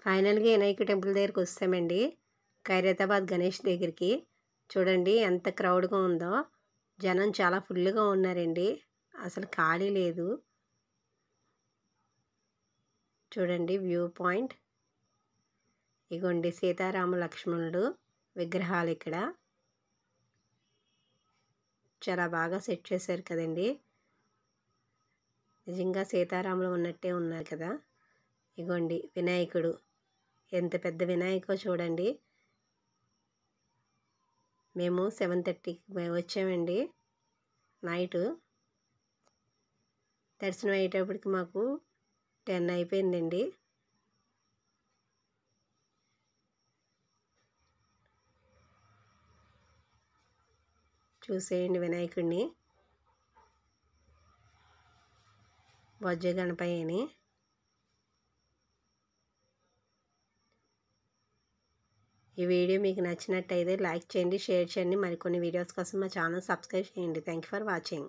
ఫైనల్గా వినాయక టెంపుల్ దగ్గరికి వస్తామండి. ఖైరతాబాద్ గణేష్ దగ్గరికి. చూడండి ఎంత క్రౌడ్గా ఉందో. జనం చాలా ఫుల్గా ఉన్నారండి. అసలు ఖాళీ లేదు. చూడండి వ్యూ పాయింట్. ఇగోండి సీతారామ లక్ష్మణుడు విగ్రహాలు ఇక్కడ చాలా బాగా సెట్ చేశారు కదండి. నిజంగా సీతారాములు ఉన్నట్టే ఉన్నారు కదా. ఇగోండి వినాయకుడు ఎంత పెద్ద వినాయకో చూడండి. మేము 7:30కి వచ్చామండి నైటు. దర్శనం అయ్యేటప్పటికి మాకు 10 అయిపోయిందండి. చూసేయండి వినాయకుడిని, బొజ్జ గణపయ్యని. ఈ వీడియో మీకు నచ్చినట్టయితే లైక్ చేయండి, షేర్ చేయండి. మరికొన్ని వీడియోస్ కోసం మా ఛానల్ సబ్స్క్రైబ్ చేయండి. Thank you for watching.